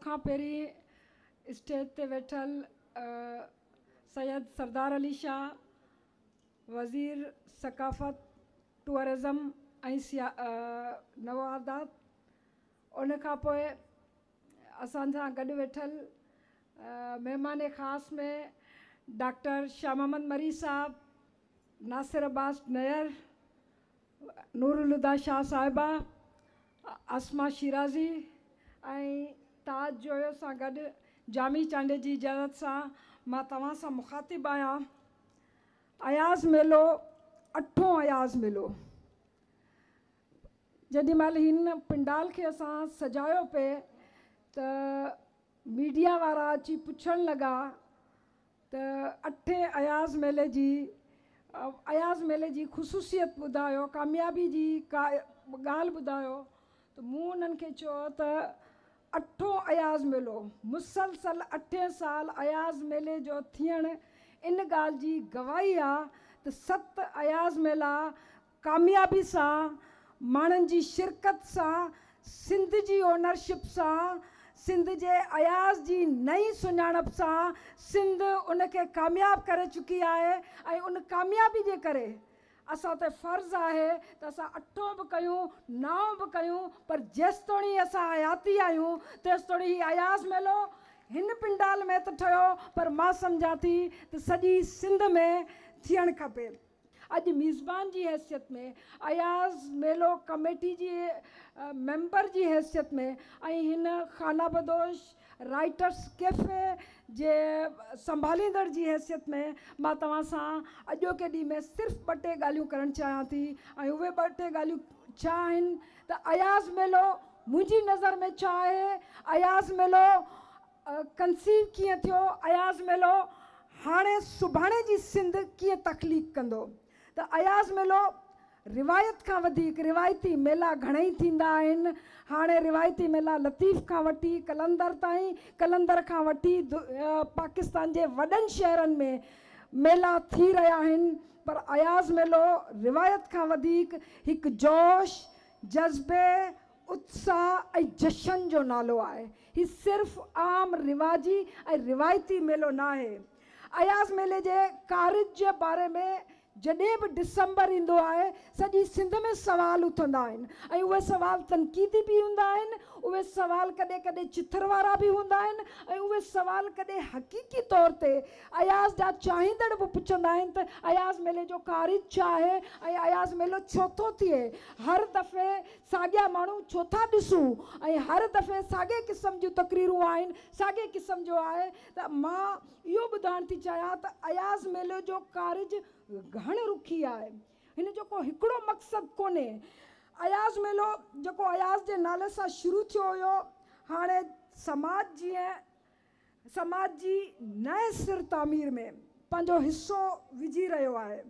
खां पहिरीं स्टेज ते वेठल सैयद सरदार अली शाह, वज़ीर सकाफ़त टूरिज़म ऐं नवादात, उन खां पोइ असां सां गॾु वेठल महिमान ख़ासि में डॉक्टर शाह मोहम्मद मरी साहब, नासिर अब्बास नयर, नूरुल हुदा शाह साहिबा, आसमा शिराज़ी ऐं ताज जोयो सां गॾु जामी चांडे जी इजाज़त सां मां तव्हां सां मुखातिब आहियां। अयाज़ मेलो, अठों अयाज़ मेलो। जेॾी महिल हिन पिंडाल खे असां सजायो पिए त मीडिया वारा अची पुछण लॻा त अठे अयाज़ मेले जी ख़ुसूसियत ॿुधायो, कामयाबी जी का ॻाल्हि ॿुधायो। त मूं उन्हनि खे चयो त अठों अयाज़ मेलो, मुसलसल 8 साल अयाज़ मेले जो थियणु इन ॻाल्हि जी गवाही आहे त 7 अयाज़ मेला कामयाबी सां, माण्हुनि जी शिरकत सां, सिंध जी ओनरशिप सां, सिंध जे अयाज़ जी नई सुञाणप सां सिंध उनखे कामयाबु करे चुकी आहे। ऐं उन कामयाबी जे करे असां ते फ़र्ज़ु आहे त असां 8 बि कयूं, 9 बि कयूं, पर जेसितोणी असां हयाती आहियूं तेसितोणी ही अयाज़ मेलो हिन पिंडाल में त ठहियो, पर मां सम्झां थी त सॼी सिंध में थियणु खपे। अॼु मेज़बान जी हैसियत में, अयाज़ मेलो कमेटी जी मेंबर जी हैसियत में ऐं हिन खाना बदोश राइटर्स कैफ़े जे संभालींदड़ जी हैसियत में मां तव्हां सां अॼोके ॾींहं में सिर्फ़ु 2 टे ॻाल्हियूं करणु चाहियां थी। ऐं उहे 2 टे ॻाल्हियूं छा आहिनि त अयाज़ मेलो मुंहिंजी नज़र में छा आहे, अयाज़ मेलो कंसीव कीअं थियो, अयाज़ मेलो हाणे सुभाणे जी सिंध कीअं तख़लीक़ कंदो। त अयाज़ मेलो रिवायत खां वधीक, रिवायती मेला घणेई थींदा आहिनि। हाणे रिवायती मेला लतीफ़ खां वठी कलंदर ताईं, कलंदर खां वठी पाकिस्तान जे वॾनि शहरनि में मेला थी रहिया आहिनि, पर अयाज़ मेलो रिवायत खां वधीक हिकु जोश, जज़्बे, उत्साह ऐं जशन जो नालो आहे। ही सिर्फ़ु आम रिवाजी ऐं रिवायती मेलो न आहे। अयाज़ मेले जे कारज जे बारे में जॾहिं बि डिसंबर ईंदो आहे सॼी सिंध में सवाल उथंदा आहिनि ऐं उहे सवाल तनक़ीदी बि हूंदा आहिनि, उहे सवाल कॾहिं कॾहिं चिथर वारा बि हूंदा आहिनि ऐं उहे सवाल कॾहिं हक़ीक़ी तौर ते अयाज़ जा चाहींदड़ बि पुछंदा आहिनि त अयाज़ मेले जो कारज छा आहे ऐं अयाज़ मेलो छो थो थिए। हर दफ़े साॻिया माण्हू छो था ॾिसूं ऐं हर दफ़े साॻे क़िस्म जूं तक़रीरूं आहिनि, साॻे क़िस्म जो आहे। त मां इहो ॿुधाइणु थी चाहियां त अयाज़ मेले जो कारज घण रुखी आहे, हिन जो को हिकिड़ो मक़सदु कोन्हे। अयाज़ मेलो जेको अयाज़ जे नाले सां शुरू थियो हुयो, हाणे समाज जी नए सिर तामीर में पंहिंजो हिसो विझी रहियो आहे।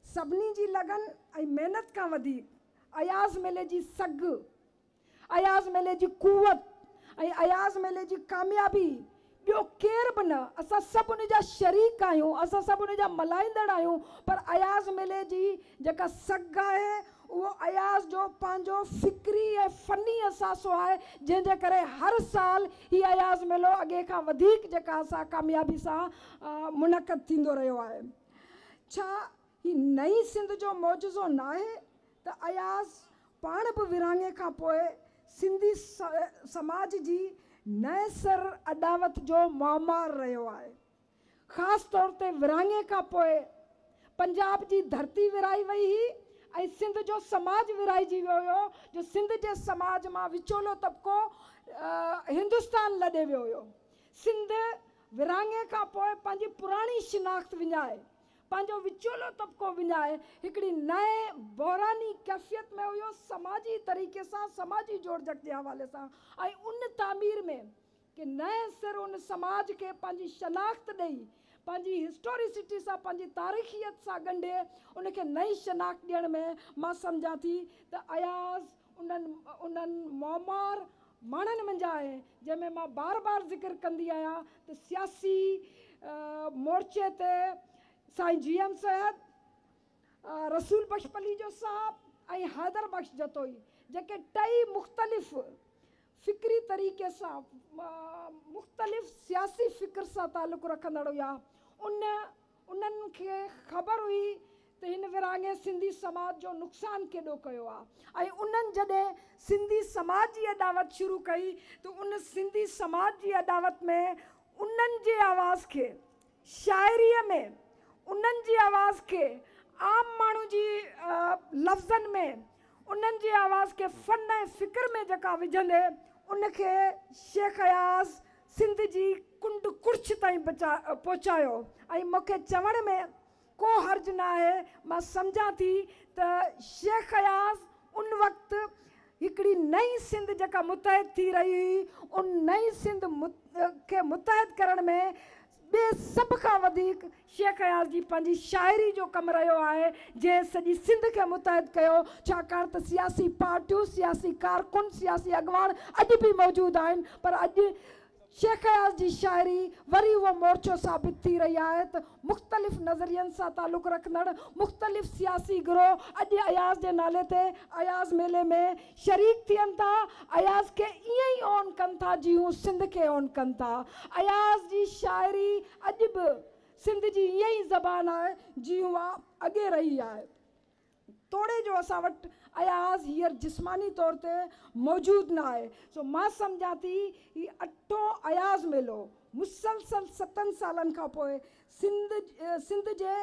सभिनी जी लगन ऐं महिनत खां वधीक अयाज़ मेले जी सघ, अयाज़ मेले जी कुवत ऐं अयाज़ मेले जी कामयाबी ॿियो केर बि न, असां सभु उन जा शरीक आहियूं, असां सभु उन जा मल्हाईंदड़ आहियूं। पर अयाज़ मेले जी जेका सघ आहे उहो अयाज़ जो पंहिंजो फ़िक्री ऐं फ़नी असासो आहे, जंहिंजे करे हर साल हीउ अयाज़ मेलो अॻे खां वधीक जेका असां कामयाबी सां मुनक़द थींदो रहियो आहे। छा ही नई सिंध जो मौजूज़ो न आहे त अयाज़ पाण बि विरहाङे खां पोइ सिंधी समाज जी नए सर अॾावत जो मामार रहियो आहे। ख़ासि तौर ते विरहाङे खां पोइ पंजाब जी धरती विरहाई वई हुई ऐं सिंध जो समाज विरहाइजी वियो हुयो, जो सिंध जे समाज मां विचोलो तबिको हिंदुस्तान लॾे वियो हुयो। सिंध विरहाङे खां पोइ पंहिंजी पुराणी शिनाख़्त विञाए, पंहिंजो विचोलो तबिको विञाए हिकिड़ी नए बहिरानी कैफ़ियत में हुयो, समाजी तरीक़े सां, समाजी जोड़जक जे हवाले सां। ऐं उन तामीर में कि नए सिर उन समाज खे पंहिंजी शनाख़्त ॾेई, पंहिंजी हिस्टोरिसिटी सां, पंहिंजी तारीख़ियत सां ॻंढे उनखे नई शनाख़्त ॾियण में मां सम्झां थी त अयाज़ उन्हनि मौमार माण्हुनि मंझि आहे जंहिंमें मां बार बार ज़िक्र कंदी आहियां त सियासी मोर्चे ते साईं GM सैयद, रसूल बख्श पलीजो साहब ऐं हैदर बख्श जतोई, जेके 2 मुख़्तलिफ़ फ़िक्री तरीक़े सां मुख़्तलिफ़ सियासी फ़िक्र सां तालुक़ु रखंदड़ हुआ। उन्हनि खे ख़बर हुई त हिन विरहाङे सिंधी समाज जो नुक़सानु केॾो कयो आहे। ऐं उन्हनि जॾहिं सिंधी समाज जी अॾावत शुरू कई त उन सिंधी समाज जी अॾावत में उन्हनि जे आवाज़ खे शाइरीअ में, उन्हनि जी आवाज़ खे आम माण्हू जी लफ़्ज़नि में, उन्हनि जी आवाज़ खे फ़न ऐं फ़िक्र में जेका विझंदे उनखे शेख अयाज़ सिंध जी कुंड कुर्छ ताईं पहुचायो। ऐं मूंखे चवण में को हर्ज न आहे, मां सम्झां थी त शेख अयाज़ उन वक़्तु हिकिड़ी नई सिंध जेका मुतहद थी रही हुई, उन नई सिंध खे मुतहद करण में ॿिए सभ खां वधीक शेख अयाज़ जी पंहिंजी शाइरी जो कमु रहियो आहे, जंहिं सॼी सिंध खे मुतहद कयो। छाकाणि त सियासी पार्टियूं, सियासी कारकुन, सियासी अॻवान अॼु बि मौजूदु आहिनि, पर अॼु शेख अयाज़ जी शाइरी वरी उहो मोर्चो साबित थी रही आहे त मुख़्तलिफ़ नज़रियनि सां तालुक़ु रखंदड़ मुख़्तलिफ़ सियासी गिरोह अॼु अयाज़ जे नाले ते अयाज़ मेले में शरीक थियनि था। अयाज़ खे ईअं ई ऑन कनि था जीअं सिंध खे ऑन कनि था। अयाज़ जी शाइरी अॼु बि सिंध जी ईअं ई ज़बान आहे जीअं उहा अॻे रही आहे। तोड़े जो असां वटि अयाज़ हींअर जिस्मानी तौर ते मौजूदु न आहे। सो मां सम्झां थी ही 8हों अयाज़ मेलो मुसलसल 7 सालनि खां पोइ सिंध जे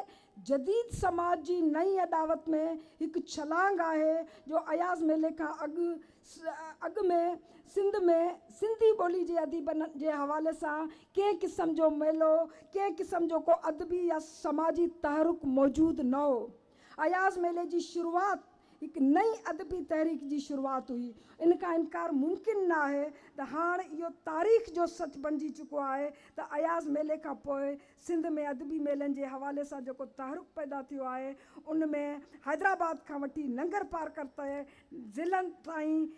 जदीद समाज जी नई अॾावत में हिकु छलांग आहे, जो अयाज़ मेले खां अॻु में सिंधी ॿोली जे अदीबनि जे हवाले सां कंहिं क़िस्म जो मेलो, कंहिं क़िस्म जो को अदबी या समाजी तहरुक मौजूदु न हो। अयाज़ मेले जी शुरूआत हिकु नई अदबी तहरीक जी शुरूआत हुई। इन खां इनकार मुमकिन न आहे त हाणे इहो तारीख़ जो सच बणिजी चुको आहे त अयाज़ मेले खां पोइ सिंध में अदबी मेलनि जे हवाले सां जेको तहरुक पैदा थियो आहे, उन में हैदराबाद खां वठी नंगर पार्कर ते ज़िलनि ताईं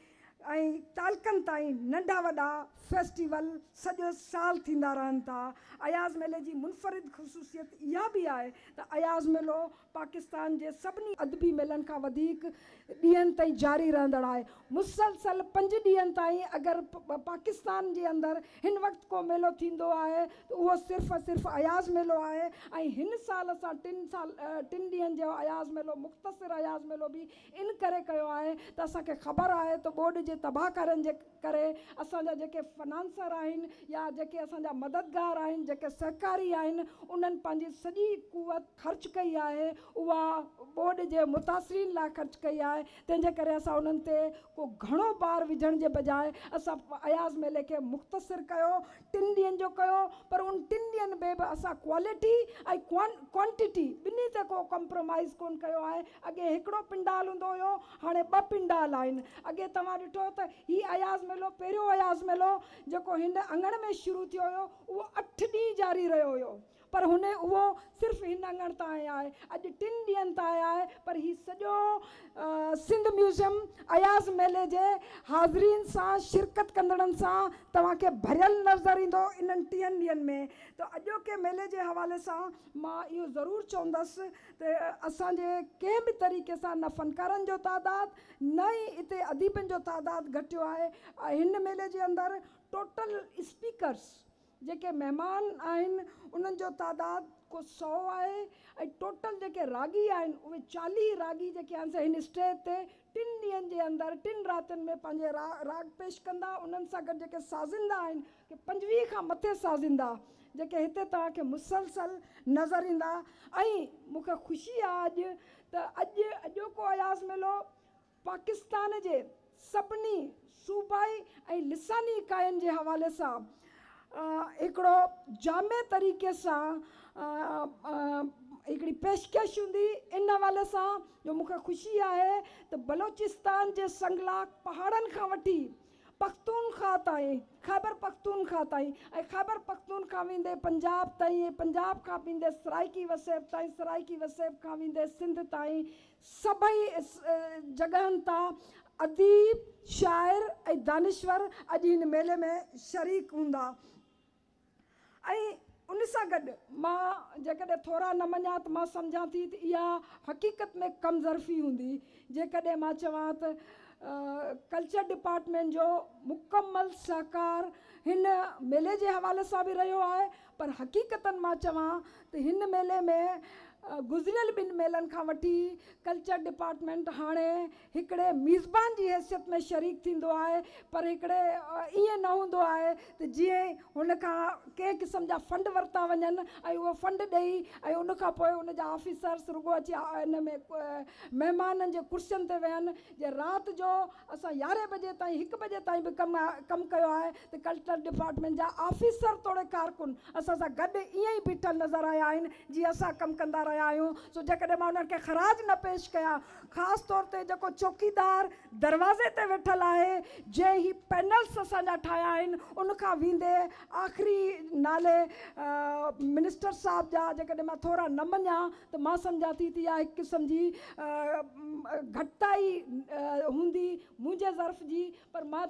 ऐं तालकनि ताईं नंढा वॾा फेस्टिवल सॼो साल थींदा रहनि था। अयाज़ मेले जी मुनफ़रिद ख़ुसूसियत इहा बि आहे त अयाज़ मेलो पाकिस्तान जे सभिनी अदबी मेलनि खां वधीक ॾींहंनि ताईं जारी रहंदड़ आहे। मुसलसल 5 ॾींहंनि ताईं अगरि पाकिस्तान जे अंदरि हिन वक़्तु को मेलो थींदो आहे त उहो सिर्फ़ु अयाज़ मेलो आहे। ऐं हिन साल असां 3 ॾींहंनि जो अयाज़ मेलो, मुख़्तसिर अयाज़ मेलो बि इन करे कयो आहे त असांखे ख़बर आहे त ॿोॾि जे तबाहकारनि जे करे असांजा जेके फनांसर आहिनि या जेके असांजा मददगार आहिनि, जेके सहकारी आहिनि, उन्हनि पंहिंजी सॼी कुवत ख़र्च कई आहे, उहा ॿोॾि जे मुतासिरीन लाइ ख़र्च कई आहे। तंहिंजे करे असां उन्हनि ते को घणो ॿार विझण जे बजाए असां अयाज़ मेले खे मुख़्तसिर कयो, 3 ॾींहंनि जो कयो। पर उन 3 ॾींहंनि में बि असां क्वालिटी ऐं क्वांटिटी ॿिन्ही ते को कॉम्प्रोमाइज़ कोन कयो आहे। अॻे हिकिड़ो पिंडाल हूंदो हुयो, हाणे 2 पिंडाल आहिनि। अॻे तव्हां ॾिठो त हीउ अयाज़ मेलो, पहिरियों अयाज़ मेलो जेको हिन अङण में शुरू थियो हुयो, उहो 8 ॾींहं जारी रहियो हुयो, पर उहो सिर्फ़ु हिन अङण ताईं आहे। अॼु 3 ॾींहंनि ताईं आहे, पर हीउ सॼो सिंध म्यूज़ियम अयाज़ मेले जे हाज़रीन सां, शिरकत कंदड़नि सां तव्हांखे भरियल नज़र ईंदो इन्हनि 3 ॾींहंनि में। त अॼोके मेले जे हवाले सां मां इहो ज़रूरु चवंदसि त असांजे कंहिं बि तरीक़े सां न फ़नकारनि जो तादाद, न ई हिते अदीबनि जो तादाद घटियो आहे। हिन मेले जे अंदरि टोटल स्पीकर्स जेके महिमान आहिनि उन्हनि जो तादाद को 100 आहे, ऐं टोटल जेके रागी आहिनि उहे 40 रागी जेके आहिनि हिन स्टेज ते 3 ॾींहंनि जे अंदरि 3 रातिनि में पंहिंजे राग पेश कंदा। उन्हनि सां गॾु जेके साज़िंदा आहिनि कि 25 खां मथे साज़िंदा जेके हिते तव्हांखे मुसलसल नज़र ईंदा। ऐं मूंखे ख़ुशी आहे अॼोको अयाज़ मेलो पाकिस्तान जे सभिनी सूबाई ऐं लिसानी इकाइनि जे हवाले सां हिकिड़ो जामे तरीक़े सां हिकिड़ी पेशकश हूंदी। इन हवाले सां जो मूंखे ख़ुशी आहे त बलोचिस्तान जे संगलाक पहाड़नि खां वठी पख्तूनख्वा ताईं, ख़ैबर पख्तूनख्वा ताईं, ऐं ख़ैबर पख्तूनख्वा वेंदे पंजाब ताईं, पंजाब खां वेंदे सराइकी वसेब ताईं, सराइकी वसेब खां वेंदे सिंध ताईं, सभई जॻहनि तां अदीब, शाइर ऐं दानिश्वर अॼु हिन मेले में शरीक हूंदा। ऐं उन सां गॾु मां जेकॾहिं थोरा न मञा त मां सम्झां थी त इहा हक़ीक़त में कमज़रफ़ी हूंदी जेकॾहिं मां चवां त कल्चर डिपार्टमेंट जो मुकम्मल सहकार हिन मेले जे हवाले सां बि रहियो आहे। पर हक़ीक़तनि मां चवां त हिन मेले में गुज़िरियल 2 मेलनि खां वठी कल्चर डिपार्टमेंट हाणे हिकिड़े मीज़बान जी हैसियत में शरीक थींदो आहे। पर हिकिड़े ईअं न हूंदो आहे त जीअं हुन खां कंहिं क़िस्म जा फंड वरिता वञनि ऐं उहो फंड ॾेई ऐं उन खां पोइ उन जा ऑफिसर्स रुगो अची हिन में महिमाननि जे कुर्सियुनि ते वेहनि। जे राति जो असां 11 बजे ताईं 1 बजे ताईं बि कमु कयो आहे त कल्चर डिपार्टमेंट जा ऑफिसर तोड़े कारकुन असां सां गॾु ईअं ई बीठल नज़र आया आहिनि जीअं असां कमु कंदा रहिया आहियूं। सो जेकॾहिं मां उन्हनि खे ख़राज न पेश कयां, ख़ासि तौर ते जेको चौकीदार दरवाज़े ते वेठल आहे, जंहिं ही पैनल्स असांजा ठाहिया आहिनि, उनखां वेंदे आख़िरी नाले मिनिस्टर साहब जा जेकॾहिं मां थोरा न मञा त मां सम्झां थी त इहा हिकु क़िस्म जी घटिताई हूंदी मुंहिंजे ज़र्फ़ जी। पर मां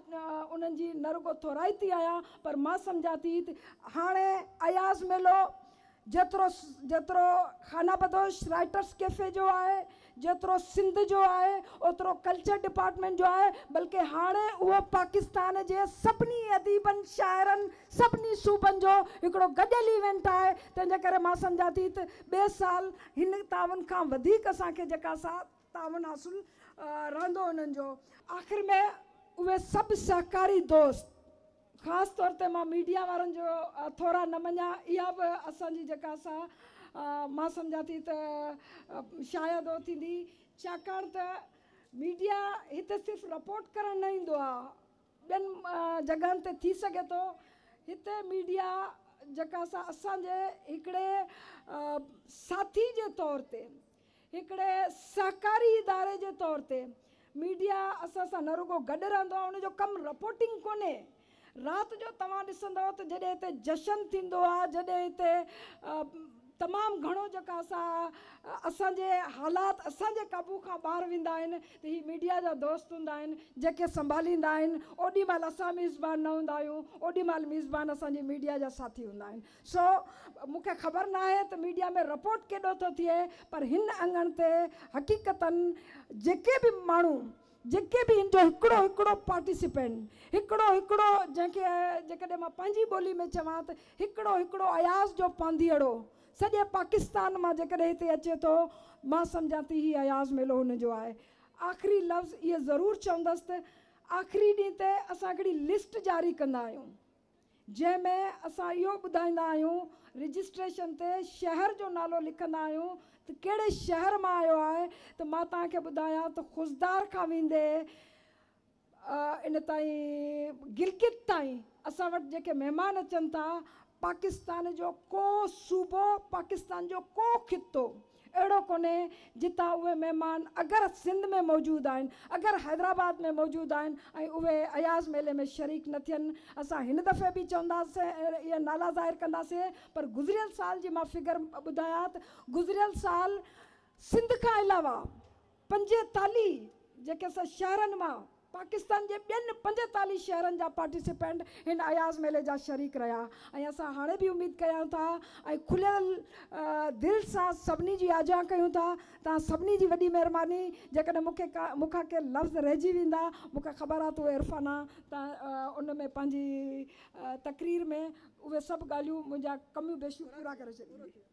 उन्हनि जी न रुगो थोराईती आहियां, पर मां सम्झां थी त हाणे अयाज़ मेलो जेतिरो खाना बदोश राइटर्स कैफ़े जो आहे, जेतिरो सिंध जो आहे, ओतिरो कल्चर डिपार्टमेंट जो आहे। बल्कि हाणे उहो पाकिस्तान जे सभिनी अदीबनि शाइरनि सभिनी सूबनि जो हिकिड़ो गॾियल इवेंट आहे। तंहिंजे करे मां सम्झां थी त ॿिए साल हिन तावन खां वधीक असांखे जेका तावन हासिलु रहंदो उन्हनि जो। आख़िर में उहे सभु सहकारी दोस्त, ख़ासि तौर ते मां मीडिया वारनि जो थोरा न मञा, इहा बि असांजी जेका मां सम्झां थी त शायदि हो थींदी। छाकाणि त मीडिया हिते सिर्फ़ु रिपोर्ट करणु न ईंदो आहे, ॿियनि जॻहनि ते थी सघे थो। हिते मीडिया जेका असांजे हिकिड़े साथी जे तौर ते, हिकिड़े सहकारी इदारे जे तौर ते मीडिया असां सां न रुगो गॾु रहंदो आहे। उनजो कमु रिपोर्टिंग कोन्हे। राति जो तव्हां ॾिसंदव त जॾहिं हिते जशन थींदो आहे, जॾहिं हिते तमामु घणो जेका असांजे हालात असांजे क़ाबू खां ॿाहिरि वेंदा आहिनि त ही मीडिया जा दोस्त हूंदा आहिनि जेके संभालींदा आहिनि। ओॾी महिल असां मेज़बान न हूंदा आहियूं, ओॾी महिल मेज़बान असांजी मीडिया जा साथी हूंदा आहिनि। सो मूंखे ख़बर न आहे त मीडिया में रिपोर्ट केॾो थो थिए, पर हिन अङण ते हक़ीक़तनि जेके बि माण्हू, जेके बि हिन जो हिकिड़ो पार्टिसिपेंट, हिकिड़ो जंहिंखे जेकॾहिं मां पंहिंजी ॿोली में चवां त हिकिड़ो अयाज़ जो पांधीअड़ो सॼे पाकिस्तान मां जेकॾहिं हिते अचे थो, मां सम्झां थी ही अयाज़ मेलो हुनजो आहे। आख़िरी लफ़्ज़ इहे ज़रूरु चवंदसि त आख़िरी ॾींहं ते असां हिकिड़ी लिस्ट जारी कंदा आहियूं, जंहिंमें असां इहो ॿुधाईंदा आहियूं, रजिस्ट्रेशन ते शहर जो नालो लिखंदा आहियूं त कहिड़े शहर मां आयो आहे। त मां तव्हांखे ॿुधायां त खुसदार खां वेंदे इन ताईं गिलगित ताईं असां वटि जेके महिमान अचनि था, पाकिस्तान जो को सूबो, पाकिस्तान जो को ख़ितो अहिड़ो कोन्हे जितां उहे महिमान अगरि सिंध में मौजूदु आहिनि, अगरि हैदराबाद में मौजूदु आहिनि ऐं उहे अयाज़ मेले में शरीक न थियनि। असां हिन दफ़े बि चवंदासीं, इहे नाला ज़ाहिर कंदासीं, पर गुज़िरियल साल जी मां फिगर ॿुधायां त गुज़िरियल साल सिंध खां अलावा 45 जेके असां शहरनि मां पाकिस्तान जे ॿियनि 45 शहरनि जा पार्टिसिपेंट हिन अयाज़ मेले जा शरीक रहिया। ऐं असां हाणे बि उमेदु कयूं था ऐं खुलियल दिलि सां सभिनी जी आजा कयूं था। तव्हां सभिनी जी वॾी महिरबानी। जेकॾहिं मूंखां के लफ़्ज़ रहिजी वेंदा, मूंखे ख़बर आहे त उहे इरफ़ाना तव्हां उन में पंहिंजी तक़रीर में उहे सभु ॻाल्हियूं मुंहिंजा कमियूं बेशियूं पूरा करे छॾींदी।